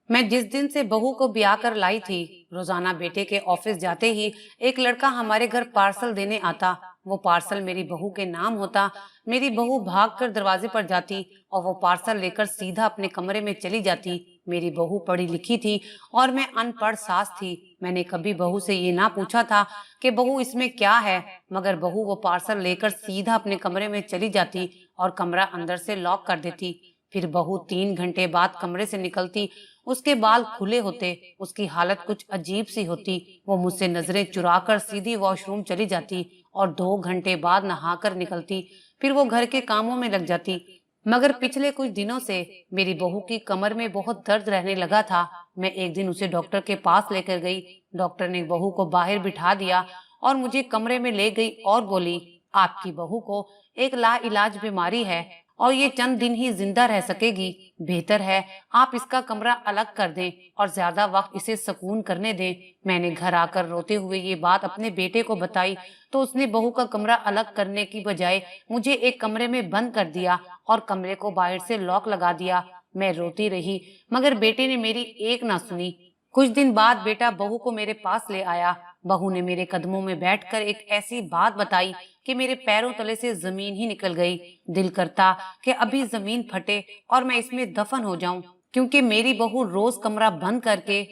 मैं जिस दिन से बहू को ब्याह कर लाई थी, रोजाना बेटे के ऑफिस जाते ही एक लड़का हमारे घर पार्सल देने आता। वो पार्सल मेरी बहू के नाम होता। मेरी बहू भाग कर दरवाजे पर जाती और वो पार्सल लेकर सीधा अपने कमरे में चली जाती। मेरी बहू पढ़ी लिखी थी और मैं अनपढ़ सास थी। मैंने कभी बहू से ये ना पूछा था कि बहू इसमें क्या है, मगर बहू वो पार्सल लेकर सीधा अपने कमरे में चली जाती और कमरा अंदर से लॉक कर देती। फिर बहू 3 घंटे बाद कमरे से निकलती। उसके बाल खुले होते, उसकी हालत कुछ अजीब सी होती। वो मुझसे नजरें चुराकर सीधी वॉशरूम चली जाती और 2 घंटे बाद नहाकर निकलती। फिर वो घर के कामों में लग जाती। मगर पिछले कुछ दिनों से मेरी बहू की कमर में बहुत दर्द रहने लगा था। मैं एक दिन उसे डॉक्टर के पास लेकर गई। डॉक्टर ने बहू को बाहर बिठा दिया और मुझे कमरे में ले गई और बोली, आपकी बहू को एक लाइलाज बीमारी है और ये चंद दिन ही जिंदा रह सकेगी। बेहतर है आप इसका कमरा अलग कर दें और ज्यादा वक्त इसे सुकून करने दें। मैंने घर आकर रोते हुए ये बात अपने बेटे को बताई तो उसने बहू का कमरा अलग करने की बजाय मुझे एक कमरे में बंद कर दिया और कमरे को बाहर से लॉक लगा दिया। मैं रोती रही मगर बेटे ने मेरी एक ना सुनी। कुछ दिन बाद बेटा बहू को मेरे पास ले आया। बहू ने मेरे कदमों में बैठकर एक ऐसी बात बताई कि मेरे पैरों तले से जमीन ही निकल गई। दिल करता कि अभी जमीन फटे और मैं इसमें दफन हो जाऊं, क्योंकि मेरी बहू रोज कमरा बंद करके,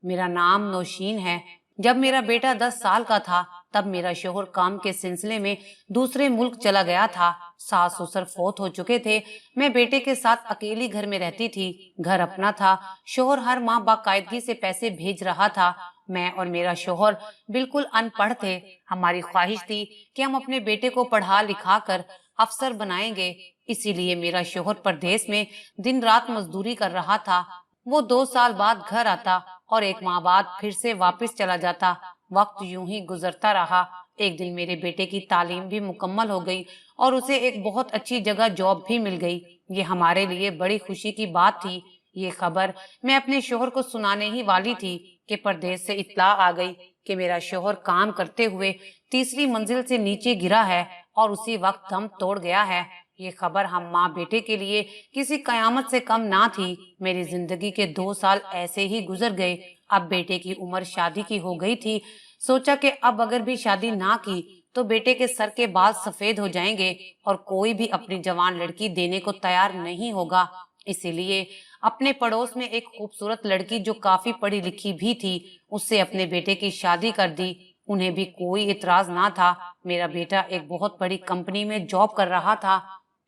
मेरा नाम नौशीन है। जब मेरा बेटा 10 साल का था तब मेरा शोहर काम के सिलसिले में दूसरे मुल्क चला गया था। सास ससुर फौत हो चुके थे। मैं बेटे के साथ अकेली घर में रहती थी। घर अपना था। शोहर हर माह बाकायदगी से पैसे भेज रहा था। मैं और मेरा शोहर बिल्कुल अनपढ़ थे। हमारी ख्वाहिश थी कि हम अपने बेटे को पढ़ा लिखा कर अफसर बनाएंगे। इसीलिए मेरा शोहर परदेश में दिन रात मजदूरी कर रहा था। वो 2 साल बाद घर आता और एक माह बाद फिर से वापस चला जाता। वक्त यूं ही गुजरता रहा। एक दिन मेरे बेटे की तालीम भी मुकम्मल हो गई और उसे एक बहुत अच्छी जगह जॉब भी मिल गई। ये हमारे लिए बड़ी खुशी की बात थी। ये खबर मैं अपने शोहर को सुनाने ही वाली थी कि परदेश से इत्तला आ गई कि मेरा शोहर काम करते हुए तीसरी मंजिल से नीचे गिरा है और उसी वक्त दम तोड़ गया है। ये खबर हम माँ बेटे के लिए किसी कयामत से कम ना थी। मेरी जिंदगी के 2 साल ऐसे ही गुजर गए। अब बेटे की उम्र शादी की हो गई थी। सोचा कि अब अगर भी शादी ना की तो बेटे के सर के बाल सफेद हो जाएंगे और कोई भी अपनी जवान लड़की देने को तैयार नहीं होगा। इसीलिए अपने पड़ोस में एक खूबसूरत लड़की जो काफी पढ़ी लिखी भी थी, उससे अपने बेटे की शादी कर दी। उन्हें भी कोई इतराज ना था। मेरा बेटा एक बहुत बड़ी कंपनी में जॉब कर रहा था।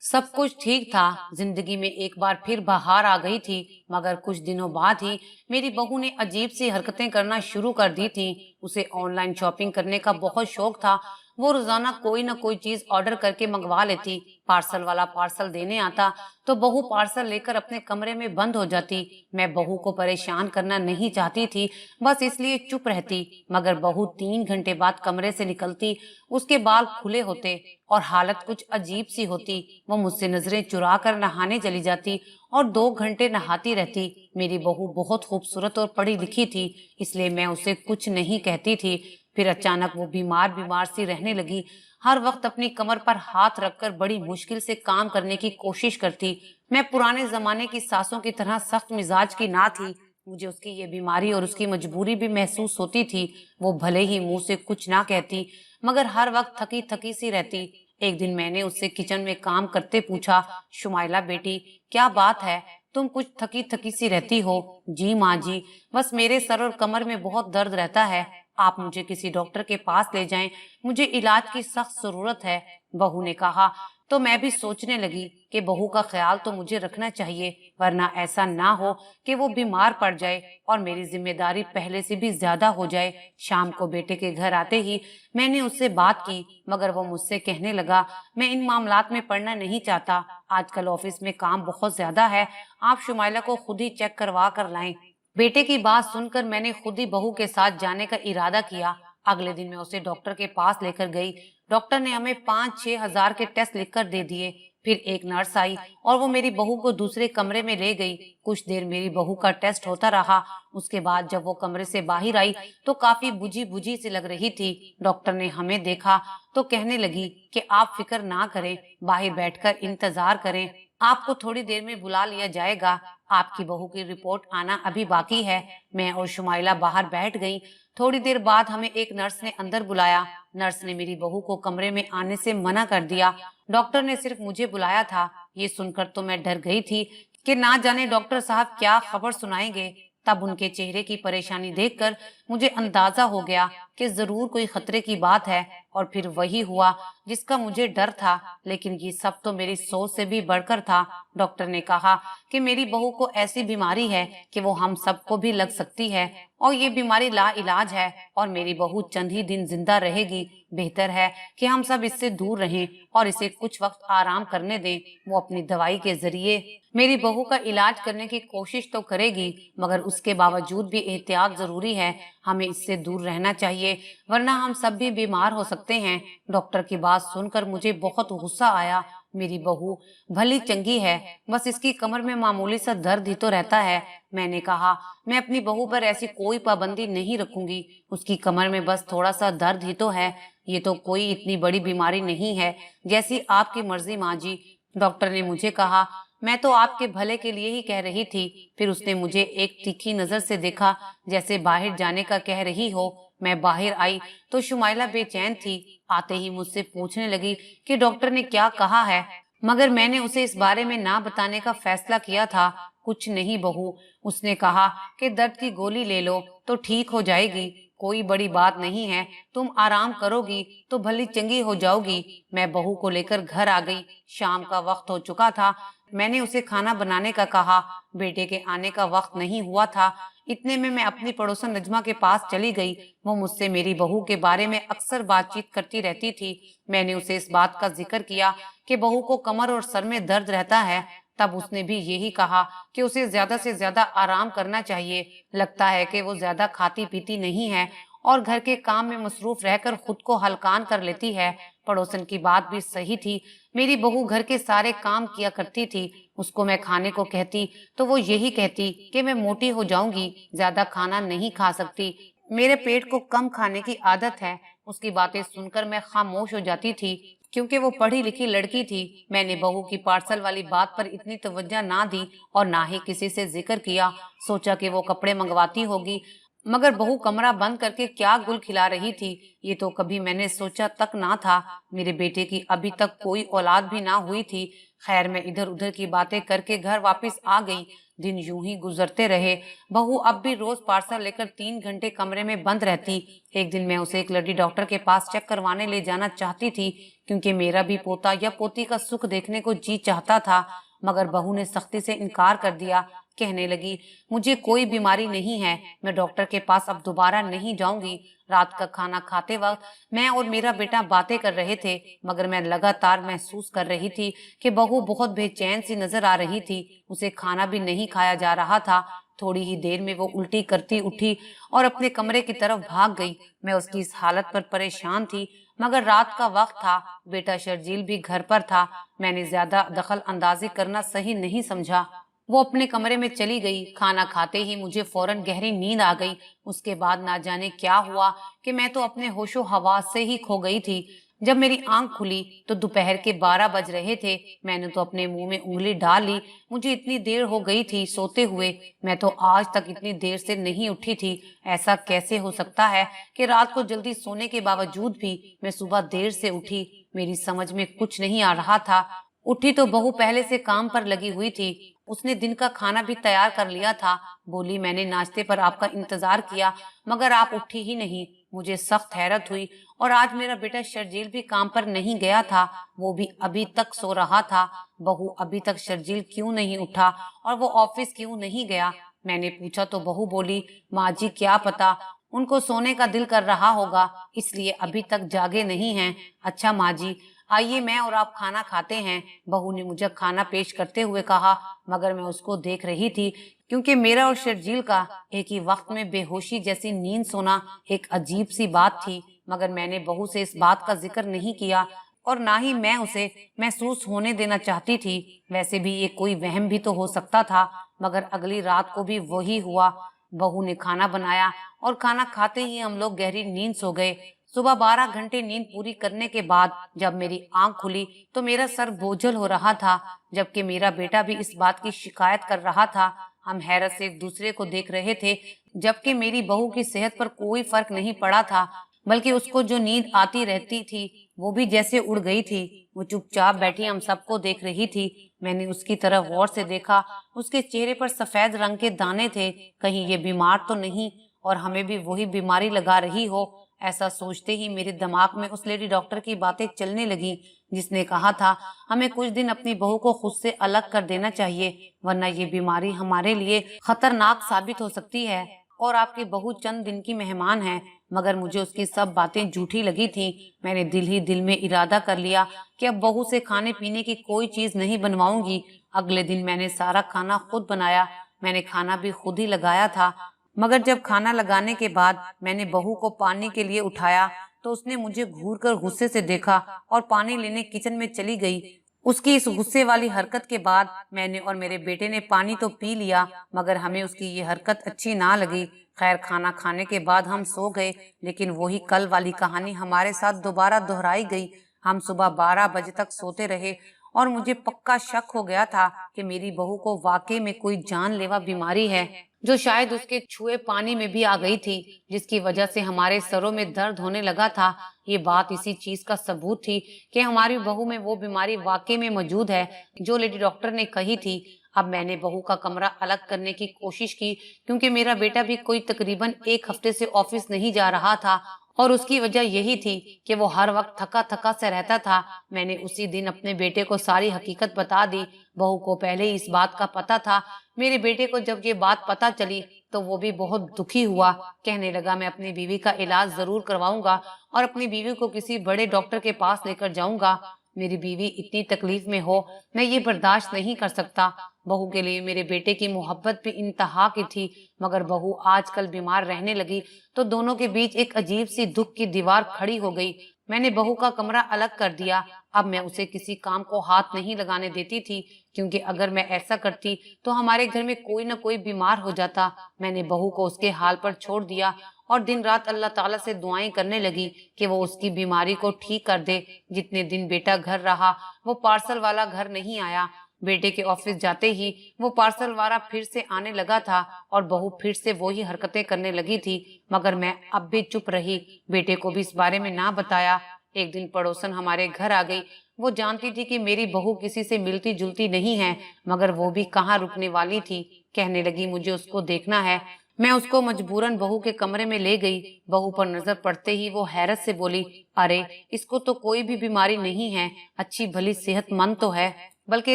सब कुछ ठीक था। जिंदगी में एक बार फिर बहार आ गई थी। मगर कुछ दिनों बाद ही मेरी बहू ने अजीब सी हरकतें करना शुरू कर दी थी। उसे ऑनलाइन शॉपिंग करने का बहुत शौक था। वो रोजाना कोई ना कोई चीज ऑर्डर करके मंगवा लेती। पार्सल वाला पार्सल देने आता तो बहू पार्सल लेकर अपने कमरे में बंद हो जाती। मैं बहू को परेशान करना नहीं चाहती थी, बस इसलिए चुप रहती। मगर बहू 3 घंटे बाद कमरे से निकलती। उसके बाल खुले होते और हालत कुछ अजीब सी होती। वो मुझसे नजरें चुरा कर नहाने चली जाती और 2 घंटे नहाती रहती। मेरी बहू बहुत खूबसूरत और पढ़ी लिखी थी, इसलिए मैं उसे कुछ नहीं कहती थी। फिर अचानक वो बीमार बीमार सी रहने लगी। हर वक्त अपनी कमर पर हाथ रखकर बड़ी मुश्किल से काम करने की कोशिश करती। मैं पुराने जमाने की सासों की तरह सख्त मिजाज की ना थी। मुझे उसकी ये बीमारी और उसकी मजबूरी भी महसूस होती थी। वो भले ही मुंह से कुछ ना कहती, मगर हर वक्त थकी थकी सी रहती। एक दिन मैंने उससे किचन में काम करते पूछा, शुमाइला बेटी, क्या बात है, तुम कुछ थकी थकी सी रहती हो? जी माँ जी, बस मेरे सर और कमर में बहुत दर्द रहता है। आप मुझे किसी डॉक्टर के पास ले जाएं, मुझे इलाज की सख्त जरूरत है। बहू ने कहा। तो मैं भी सोचने लगी कि बहू का ख्याल तो मुझे रखना चाहिए, वरना ऐसा ना हो कि वो बीमार पड़ जाए और मेरी जिम्मेदारी पहले से भी ज्यादा हो जाए। शाम को बेटे के घर आते ही मैंने उससे बात की, मगर वो मुझसे कहने लगा, मैं इन मामलात में पड़ना नहीं चाहता। आजकल ऑफिस में काम बहुत ज्यादा है। आप शुमाइला को खुद ही चेक करवा कर लाएं। बेटे की बात सुनकर मैंने खुद ही बहू के साथ जाने का इरादा किया। अगले दिन मैं उसे डॉक्टर के पास लेकर गई। डॉक्टर ने हमें 5-6 हजार के टेस्ट लिखकर दे दिए। फिर एक नर्स आई और वो मेरी बहू को दूसरे कमरे में ले गई। कुछ देर मेरी बहू का टेस्ट होता रहा। उसके बाद जब वो कमरे से बाहर आई तो काफी बुझी बुझी सी लग रही थी। डॉक्टर ने हमें देखा तो कहने लगी कि आप फिक्र ना करें, बाहर बैठकर इंतजार करें, आपको थोड़ी देर में बुला लिया जाएगा। आपकी बहू की रिपोर्ट आना अभी बाकी है। मैं और शुमाइला बाहर बैठ गईं। थोड़ी देर बाद हमें एक नर्स ने अंदर बुलाया। नर्स ने मेरी बहू को कमरे में आने से मना कर दिया। डॉक्टर ने सिर्फ मुझे बुलाया था। ये सुनकर तो मैं डर गई थी कि ना जाने डॉक्टर साहब क्या खबर सुनाएंगे। तब उनके चेहरे की परेशानी देखकर मुझे अंदाजा हो गया कि जरूर कोई खतरे की बात है, और फिर वही हुआ जिसका मुझे डर था। लेकिन ये सब तो मेरी सोच से भी बढ़कर था। डॉक्टर ने कहा कि मेरी बहू को ऐसी बीमारी है कि वो हम सबको भी लग सकती है, और ये बीमारी लाइलाज है, और मेरी बहू चंद ही दिन जिंदा रहेगी। बेहतर है कि हम सब इससे दूर रहें और इसे कुछ वक्त आराम करने दें। वो अपनी दवाई के जरिए मेरी बहू का इलाज करने की कोशिश तो करेगी, मगर उसके बावजूद भी एहतियात जरूरी है। हमें इससे दूर रहना चाहिए, वरना हम सब भी बीमार हो सकते हैं। डॉक्टर की बात सुनकर मुझे बहुत गुस्सा आया। मेरी बहू भली चंगी है, बस इसकी कमर में मामूली सा दर्द ही तो रहता है। मैंने कहा, मैं अपनी बहू पर ऐसी कोई पाबंदी नहीं रखूंगी। उसकी कमर में बस थोड़ा सा दर्द ही तो है। ये तो कोई इतनी बड़ी बीमारी नहीं है। जैसी आपकी मर्जी माँ जी। डॉक्टर ने मुझे कहा, मैं तो आपके भले के लिए ही कह रही थी। फिर उसने मुझे एक तीखी नजर से देखा, जैसे बाहर जाने का कह रही हो। मैं बाहर आई तो शुमाइला बेचैन थी। आते ही मुझसे पूछने लगी कि डॉक्टर ने क्या कहा है, मगर मैंने उसे इस बारे में ना बताने का फैसला किया था। कुछ नहीं बहू, उसने कहा कि दर्द की गोली ले लो तो ठीक हो जाएगी। कोई बड़ी बात नहीं है, तुम आराम करोगी तो भली चंगी हो जाओगी। मैं बहू को लेकर घर आ गई। शाम का वक्त हो चुका था। मैंने उसे खाना बनाने का कहा। बेटे के आने का वक्त नहीं हुआ था। इतने में मैं अपनी पड़ोसन नजमा के पास चली गई। वो मुझसे मेरी बहू के बारे में अक्सर बातचीत करती रहती थी। मैंने उसे इस बात का जिक्र किया कि बहू को कमर और सर में दर्द रहता है। तब उसने भी यही कहा कि उसे ज्यादा से ज्यादा आराम करना चाहिए। लगता है कि वो ज्यादा खाती पीती नहीं है और घर के काम में मसरूफ रहकर खुद को हलकान कर लेती है। पड़ोसन की बात भी सही थी। मेरी बहू घर के सारे काम किया करती थी। उसको मैं खाने को कहती तो वो यही कहती कि मैं मोटी हो जाऊंगी, ज्यादा खाना नहीं खा सकती, मेरे पेट को कम खाने की आदत है। उसकी बातें सुनकर मैं खामोश हो जाती थी, क्योंकि वो पढ़ी लिखी लड़की थी। मैंने बहू की पार्सल वाली बात पर इतनी तवज्जो ना दी और ना ही किसी से जिक्र किया। सोचा कि वो कपड़े मंगवाती होगी, मगर बहू कमरा बंद करके क्या गुल खिला रही थी, ये तो कभी मैंने सोचा तक ना था। मेरे बेटे की अभी तक कोई औलाद भी ना हुई थी। खैर, मैं इधर उधर की बातें करके घर वापस आ गई। दिन यूं ही गुजरते रहे। बहू अब भी रोज पार्सल लेकर 3 घंटे कमरे में बंद रहती। एक दिन मैं उसे एक लेडी डॉक्टर के पास चेक करवाने ले जाना चाहती थी, क्योंकि मेरा भी पोता या पोती का सुख देखने को जी चाहता था। मगर बहू ने सख्ती से इनकार कर दिया। कहने लगी, मुझे कोई बीमारी नहीं है, मैं डॉक्टर के पास अब दोबारा नहीं जाऊंगी। रात का खाना खाते वक्त मैं और मेरा बेटा बातें कर रहे थे, मगर मैं लगातार महसूस कर रही थी कि बहू बहुत बेचैन सी नजर आ रही थी। उसे खाना भी नहीं खाया जा रहा था। थोड़ी ही देर में वो उल्टी करती उठी और अपने कमरे की तरफ भाग गई। मैं उसकी इस हालत पर परेशान थी, मगर रात का वक्त था, बेटा शर्जील भी घर पर था। मैंने ज्यादा दखल अंदाजी करना सही नहीं समझा। वो अपने कमरे में चली गई। खाना खाते ही मुझे फौरन गहरी नींद आ गई। उसके बाद ना जाने क्या हुआ कि मैं तो अपने होशो हवास से ही खो गई थी। जब मेरी आंख खुली तो दोपहर के 12 बज रहे थे। मैंने तो अपने मुंह में उंगली डाल ली। मुझे इतनी देर हो गई थी सोते हुए। मैं तो आज तक इतनी देर से नहीं उठी थी। ऐसा कैसे हो सकता है कि रात को जल्दी सोने के बावजूद भी मैं सुबह देर से उठी। मेरी समझ में कुछ नहीं आ रहा था। उठी तो बहू पहले से काम पर लगी हुई थी। उसने दिन का खाना भी तैयार कर लिया था। बोली, मैंने नाश्ते पर आपका इंतजार किया, मगर आप उठी ही नहीं। मुझे सख्त हैरत हुई। और आज मेरा बेटा शर्जील भी काम पर नहीं गया था, वो भी अभी तक सो रहा था। बहू, अभी तक शर्जील क्यों नहीं उठा और वो ऑफिस क्यों नहीं गया? मैंने पूछा तो बहू बोली, माँ जी क्या पता, उनको सोने का दिल कर रहा होगा, इसलिए अभी तक जागे नहीं हैं। अच्छा माँ जी, आइए मैं और आप खाना खाते हैं। बहू ने मुझे खाना पेश करते हुए कहा, मगर मैं उसको देख रही थी, क्योंकि मेरा और शर्जील का एक ही वक्त में बेहोशी जैसी नींद सोना एक अजीब सी बात थी। मगर मैंने बहू से इस बात का जिक्र नहीं किया और ना ही मैं उसे महसूस होने देना चाहती थी। वैसे भी ये कोई वहम भी तो हो सकता था। मगर अगली रात को भी वही हुआ। बहू ने खाना बनाया और खाना खाते ही हम लोग गहरी नींद सो गए। सुबह 12 घंटे नींद पूरी करने के बाद जब मेरी आंख खुली तो मेरा सर बोझल हो रहा था, जबकि मेरा बेटा भी इस बात की शिकायत कर रहा था। हम हैरत से एक दूसरे को देख रहे थे, जबकि मेरी बहू की सेहत पर कोई फर्क नहीं पड़ा था, बल्कि उसको जो नींद आती रहती थी वो भी जैसे उड़ गई थी। वो चुपचाप बैठी हम सबको देख रही थी। मैंने उसकी तरफ गौर से देखा। उसके चेहरे पर सफेद रंग के दाने थे। कहीं ये बीमार तो नहीं और हमें भी वही बीमारी लगा रही हो। ऐसा सोचते ही मेरे दिमाग में उस लेडी डॉक्टर की बातें चलने लगी, जिसने कहा था हमें कुछ दिन अपनी बहू को खुद से अलग कर देना चाहिए, वरना ये बीमारी हमारे लिए खतरनाक साबित हो सकती है। और आपकी बहू चंद दिन की मेहमान है। मगर मुझे उसकी सब बातें झूठी लगी थी। मैंने दिल ही दिल में इरादा कर लिया कि अब बहू से खाने पीने की कोई चीज नहीं बनवाऊंगी। अगले दिन मैंने सारा खाना खुद बनाया। मैंने खाना भी खुद ही लगाया था। मगर जब खाना लगाने के बाद मैंने बहू को पानी के लिए उठाया तो उसने मुझे घूरकर गुस्से से देखा और पानी लेने किचन में चली गई। उसकी इस गुस्से वाली हरकत के बाद मैंने और मेरे बेटे ने पानी तो पी लिया, मगर हमें उसकी ये हरकत अच्छी ना लगी। खैर, खाना खाने के बाद हम सो गए, लेकिन वही कल वाली कहानी हमारे साथ दोबारा दोहराई गई। हम सुबह 12 बजे तक सोते रहे और मुझे पक्का शक हो गया था कि मेरी बहू को वाकई में कोई जानलेवा बीमारी है, जो शायद उसके छुए पानी में भी आ गई थी, जिसकी वजह से हमारे सरों में दर्द होने लगा था। ये बात इसी चीज का सबूत थी कि हमारी बहू में वो बीमारी वाकई में मौजूद है जो लेडी डॉक्टर ने कही थी। अब मैंने बहू का कमरा अलग करने की कोशिश की, क्योंकि मेरा बेटा भी कोई तकरीबन 1 हफ्ते से ऑफिस नहीं जा रहा था और उसकी वजह यही थी कि वो हर वक्त थका थका से रहता था। मैंने उसी दिन अपने बेटे को सारी हकीकत बता दी। बहू को पहले ही इस बात का पता था। मेरे बेटे को जब ये बात पता चली तो वो भी बहुत दुखी हुआ। कहने लगा मैं अपनी बीवी का इलाज जरूर करवाऊंगा और अपनी बीवी को किसी बड़े डॉक्टर के पास लेकर जाऊंगा। मेरी बीवी इतनी तकलीफ में हो, मैं ये बर्दाश्त नहीं कर सकता। बहू के लिए मेरे बेटे की मोहब्बत भी इंतहा की थी, मगर बहू आजकल बीमार रहने लगी तो दोनों के बीच एक अजीब सी दुख की दीवार खड़ी हो गई। मैंने बहू का कमरा अलग कर दिया। अब मैं उसे किसी काम को हाथ नहीं लगाने देती थी, क्योंकि अगर मैं ऐसा करती तो हमारे घर में कोई न कोई बीमार हो जाता। मैंने बहू को उसके हाल पर छोड़ दिया और दिन रात अल्लाह ताला से दुआएं करने लगी कि वो उसकी बीमारी को ठीक कर दे। जितने दिन बेटा घर रहा वो पार्सल वाला घर नहीं आया। बेटे के ऑफिस जाते ही वो पार्सल वाला फिर से आने लगा था और बहू फिर से वही हरकतें करने लगी थी, मगर मैं अब भी चुप रही। बेटे को भी इस बारे में ना बताया। एक दिन पड़ोसन हमारे घर आ गई। वो जानती थी कि मेरी बहू किसी से मिलती जुलती नहीं है, मगर वो भी कहाँ रुकने वाली थी। कहने लगी मुझे उसको देखना है। मैं उसको मजबूरन बहू के कमरे में ले गई। बहू पर नजर पड़ते ही वो हैरत से बोली, अरे इसको तो कोई भी बीमारी नहीं है, अच्छी भली सेहतमंद तो है, बल्कि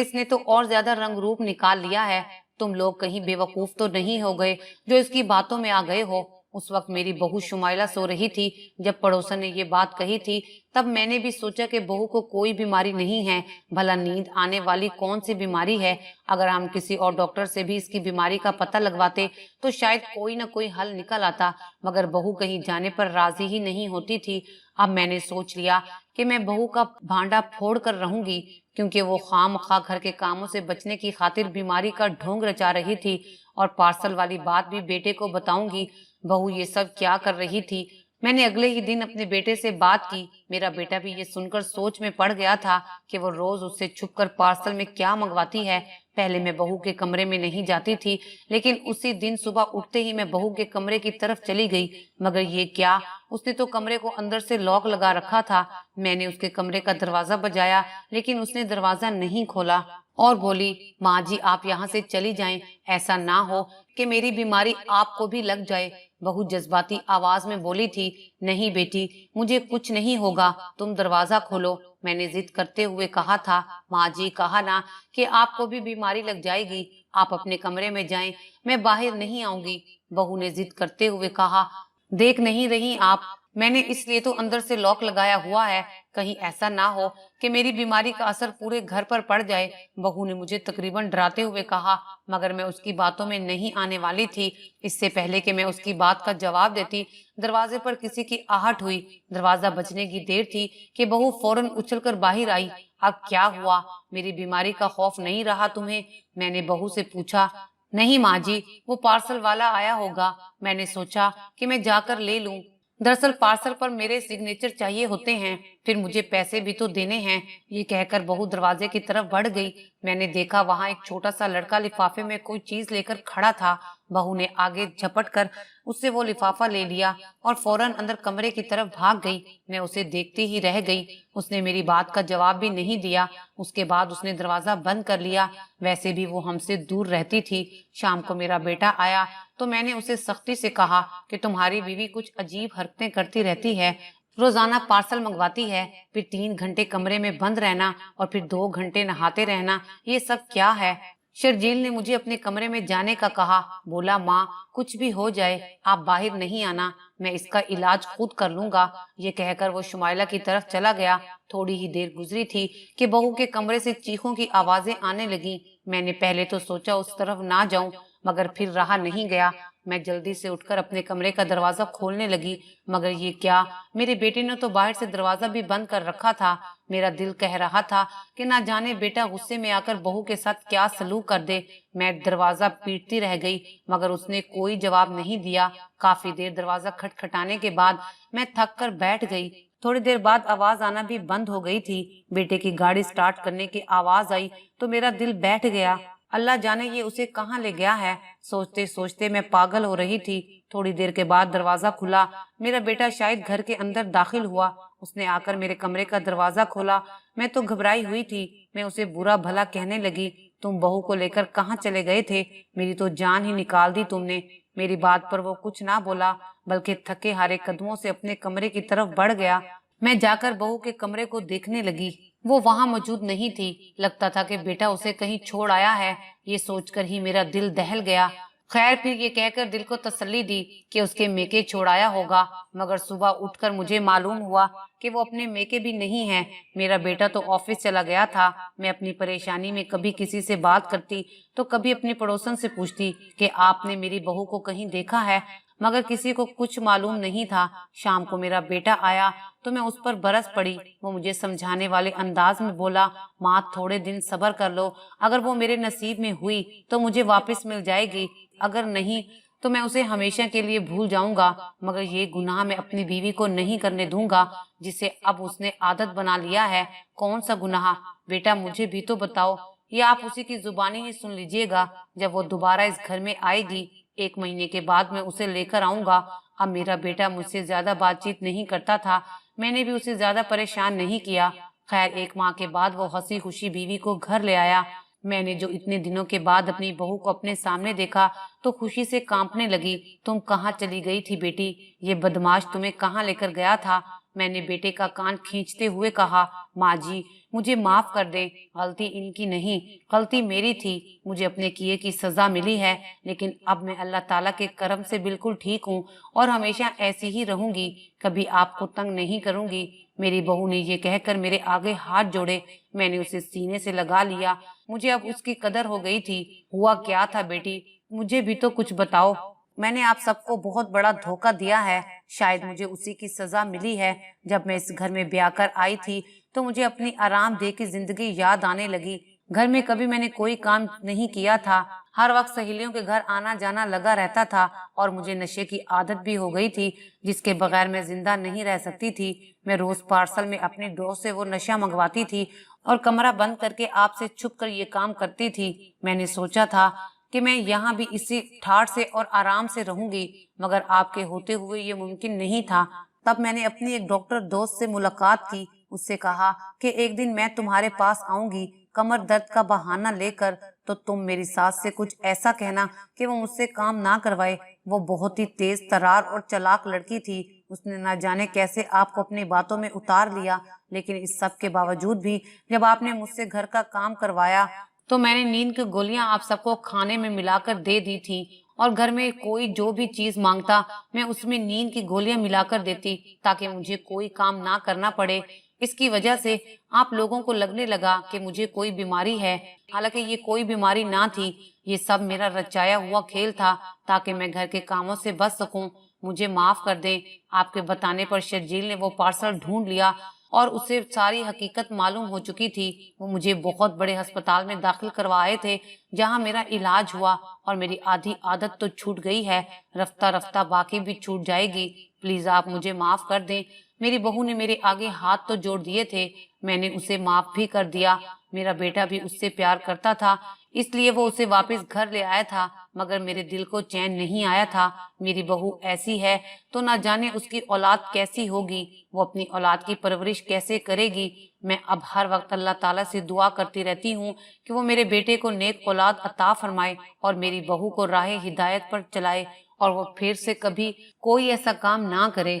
इसने तो और ज्यादा रंग रूप निकाल लिया है। तुम लोग कहीं बेवकूफ तो नहीं हो गए जो इसकी बातों में आ गए हो। उस वक्त मेरी बहू शुमाइला सो रही थी। जब पड़ोसन ने ये बात कही थी तब मैंने भी सोचा कि बहू को कोई बीमारी नहीं है। भला नींद आने वाली कौन सी बीमारी है? अगर हम किसी और डॉक्टर से भी इसकी बीमारी का पता लगवाते तो शायद कोई न कोई हल निकल आता, मगर बहू कहीं जाने पर राजी ही नहीं होती थी। अब मैंने सोच लिया कि मैं बहू का भांडा फोड़ कर रहूंगी, क्योंकि वो खामखा घर के कामों से बचने की खातिर बीमारी का ढोंग रचा रही थी। और पार्सल वाली बात भी बेटे को बताऊंगी। बहू ये सब क्या कर रही थी? मैंने अगले ही दिन अपने बेटे से बात की। मेरा बेटा भी ये सुनकर सोच में पड़ गया था कि वो रोज उससे छुपकर पार्सल में क्या मंगवाती है। पहले मैं बहू के कमरे में नहीं जाती थी, लेकिन उसी दिन सुबह उठते ही मैं बहू के कमरे की तरफ चली गई। मगर ये क्या, उसने तो कमरे को अंदर से लॉक लगा रखा था। मैंने उसके कमरे का दरवाजा बजाया, लेकिन उसने दरवाजा नहीं खोला और बोली, माँ जी आप यहाँ से चली जाएं, ऐसा ना हो कि मेरी बीमारी आपको भी लग जाए। बहू जज्बाती आवाज में बोली थी, नहीं बेटी मुझे कुछ नहीं होगा, तुम दरवाजा खोलो। मैंने जिद करते हुए कहा था, माँ जी कहा ना कि आपको भी बीमारी लग जाएगी, आप अपने कमरे में जाएं, मैं बाहर नहीं आऊंगी। बहू ने जिद करते हुए कहा, देख नहीं रही आप, मैंने इसलिए तो अंदर से लॉक लगाया हुआ है, कहीं ऐसा ना हो कि मेरी बीमारी का असर पूरे घर पर पड़ जाए। बहू ने मुझे तकरीबन डराते हुए कहा, मगर मैं उसकी बातों में नहीं आने वाली थी। इससे पहले कि मैं उसकी बात का जवाब देती, दरवाजे पर किसी की आहट हुई। दरवाजा बजने की देर थी कि बहू फौरन उछलकर बाहर आई। अब क्या हुआ, मेरी बीमारी का खौफ नहीं रहा तुम्हें? मैंने बहू से पूछा। नहीं माँ जी, वो पार्सल वाला आया होगा, मैंने सोचा कि मैं जाकर ले लूं। दरअसल पार्सल पर मेरे सिग्नेचर चाहिए होते हैं, फिर मुझे पैसे भी तो देने हैं। ये कहकर बहू दरवाजे की तरफ बढ़ गई। मैंने देखा वहां एक छोटा सा लड़का लिफाफे में कोई चीज लेकर खड़ा था। बहू ने आगे झपट कर उससे वो लिफाफा ले लिया और फौरन अंदर कमरे की तरफ भाग गई। मैं उसे देखती ही रह गई। उसने मेरी बात का जवाब भी नहीं दिया। उसके बाद उसने दरवाजा बंद कर लिया। वैसे भी वो हमसे दूर रहती थी। शाम को मेरा बेटा आया तो मैंने उसे सख्ती से कहा कि तुम्हारी बीवी कुछ अजीब हरकतें करती रहती है। रोजाना पार्सल मंगवाती है, फिर 3 घंटे कमरे में बंद रहना और फिर 2 घंटे नहाते रहना, ये सब क्या है? शर्जील ने मुझे अपने कमरे में जाने का कहा। बोला, माँ कुछ भी हो जाए आप बाहर नहीं आना, मैं इसका इलाज खुद कर लूंगा। ये कहकर वो शुमाइला की तरफ चला गया। थोड़ी ही देर गुजरी थी कि बहू के कमरे से चीखों की आवाजें आने लगी। मैंने पहले तो सोचा उस तरफ ना जाऊं, मगर फिर रहा नहीं गया। मैं जल्दी से उठकर अपने कमरे का दरवाजा खोलने लगी, मगर ये क्या, मेरे बेटे ने तो बाहर से दरवाजा भी बंद कर रखा था। मेरा दिल कह रहा था कि ना जाने बेटा गुस्से में आकर बहू के साथ क्या सलूक कर दे। मैं दरवाजा पीटती रह गई, मगर उसने कोई जवाब नहीं दिया। काफी देर दरवाजा खटखटाने के बाद मैं थक कर बैठ गई। थोड़ी देर बाद आवाज आना भी बंद हो गई थी। बेटे की गाड़ी स्टार्ट करने की आवाज आई तो मेरा दिल बैठ गया। अल्लाह जाने ये उसे कहाँ ले गया है। सोचते सोचते मैं पागल हो रही थी। थोड़ी देर के बाद दरवाजा खुला। मेरा बेटा शायद घर के अंदर दाखिल हुआ। उसने आकर मेरे कमरे का दरवाजा खोला। मैं तो घबराई हुई थी। मैं उसे बुरा भला कहने लगी। तुम बहू को लेकर कहाँ चले गए थे? मेरी तो जान ही निकाल दी तुमने। मेरी बात पर वो कुछ ना बोला, बल्कि थके हारे कदमों से अपने कमरे की तरफ बढ़ गया। मैं जाकर बहू के कमरे को देखने लगी। वो वहां मौजूद नहीं थी। लगता था कि बेटा उसे कहीं छोड़ आया है। ये सोचकर ही मेरा दिल दहल गया। खैर, फिर ये कहकर दिल को तसल्ली दी कि उसके मेके छोड़ाया होगा, मगर सुबह उठकर मुझे मालूम हुआ कि वो अपने मेके भी नहीं है। मेरा बेटा तो ऑफिस चला गया था। मैं अपनी परेशानी में कभी किसी से बात करती तो कभी अपनी पड़ोसन से पूछती कि आपने मेरी बहू को कहीं देखा है, मगर किसी को कुछ मालूम नहीं था। शाम को मेरा बेटा आया तो मैं उस पर बरस पड़ी। वो मुझे समझाने वाले अंदाज में बोला, माँ थोड़े दिन सब्र कर लो, अगर वो मेरे नसीब में हुई तो मुझे वापस मिल जाएगी, अगर नहीं तो मैं उसे हमेशा के लिए भूल जाऊंगा। मगर ये गुनाह मैं अपनी बीवी को नहीं करने दूंगा, जिसे अब उसने आदत बना लिया है। कौन सा गुनाह बेटा, मुझे भी तो बताओ, या आप उसी की जुबानी ही सुन लीजिएगा। जब वो दोबारा इस घर में आएगी 1 महीने के बाद मैं उसे लेकर आऊंगा। अब मेरा बेटा मुझसे ज्यादा बातचीत नहीं करता था। मैंने भी उसे ज्यादा परेशान नहीं किया। खैर, 1 माह के बाद वो हंसी खुशी बीवी को घर ले आया। मैंने जो इतने दिनों के बाद अपनी बहू को अपने सामने देखा तो खुशी से कांपने लगी। तुम कहाँ चली गई थी बेटी? ये बदमाश तुम्हें कहाँ लेकर गया था? मैंने बेटे का कान खींचते हुए कहा, माँ जी मुझे माफ कर दें, गलती इनकी नहीं, गलती मेरी थी। मुझे अपने किए की सजा मिली है, लेकिन अब मैं अल्लाह ताला के करम से बिल्कुल ठीक हूँ और हमेशा ऐसी ही रहूंगी, कभी आपको तंग नहीं करूंगी। मेरी बहू ने ये कहकर मेरे आगे हाथ जोड़े। मैंने उसे सीने से लगा लिया। मुझे अब उसकी कदर हो गई थी। हुआ क्या था बेटी, मुझे भी तो कुछ बताओ। मैंने आप सबको बहुत बड़ा धोखा दिया है। शायद मुझे उसी की सजा मिली है। जब मैं इस घर में ब्याह कर आई थी तो मुझे अपनी आरामदेह की जिंदगी याद आने लगी। घर में कभी मैंने कोई काम नहीं किया था। हर वक्त सहेलियों के घर आना जाना लगा रहता था और मुझे नशे की आदत भी हो गई थी, जिसके बगैर मैं जिंदा नहीं रह सकती थी। मैं रोज पार्सल में अपनी दोस्त से वो नशा मंगवाती थी और कमरा बंद करके आपसे छुप कर ये काम करती थी। मैंने सोचा था कि मैं यहाँ भी इसी ठाठ से और आराम से रहूंगी, मगर आपके होते हुए ये मुमकिन नहीं था। तब मैंने अपनी एक डॉक्टर दोस्त से मुलाकात की। उससे कहा कि एक दिन मैं तुम्हारे पास आऊंगी कमर दर्द का बहाना लेकर, तो तुम मेरी सास से कुछ ऐसा कहना कि वो मुझसे काम ना करवाए। वो बहुत ही तेज तरार और चालाक लड़की थी। उसने ना जाने कैसे आपको अपनी बातों में उतार लिया, लेकिन इस सब के बावजूद भी जब आपने मुझसे घर का काम करवाया तो मैंने नींद की गोलियां आप सबको खाने में मिलाकर दे दी थी, और घर में कोई जो भी चीज मांगता मैं उसमें नींद की गोलियां मिलाकर देती ताकि मुझे कोई काम ना करना पड़े। इसकी वजह से आप लोगों को लगने लगा कि मुझे कोई बीमारी है, हालांकि ये कोई बीमारी ना थी। ये सब मेरा रचाया हुआ खेल था ताकि मैं घर के कामों से बच सकूं। मुझे माफ कर दें। आपके बताने पर शर्जील ने वो पार्सल ढूंढ लिया اور اسے ساری حقیقت معلوم ہو چکی تھی۔ وہ مجھے بہت بڑے ہسپتال میں داخل کروائے تھے جہاں میرا علاج ہوا، اور میری آدھی عادت تو چھوٹ گئی ہے، رفتہ رفتہ باقی بھی چھوٹ جائے گی۔ پلیز آپ مجھے معاف کر دیں۔ میری بہو نے میرے آگے ہاتھ تو جوڑ دیے تھے، میں نے اسے معاف بھی کر دیا۔ میرا بیٹا بھی اس سے پیار کرتا تھا، اس لیے وہ اسے واپس گھر لے آیا تھا، مگر میرے دل کو چین نہیں آیا تھا۔ میری بہو ایسی ہے تو نہ جانے اس کی اولاد کیسی ہوگی، وہ اپنی اولاد کی پرورش کیسے کرے گی۔ میں اب ہر وقت اللہ تعالیٰ سے دعا کرتی رہتی ہوں کہ وہ میرے بیٹے کو نیک اولاد عطا فرمائے اور میری بہو کو راہ ہدایت پر چلائے، اور وہ پھر سے کبھی کوئی ایسا کام نہ کرے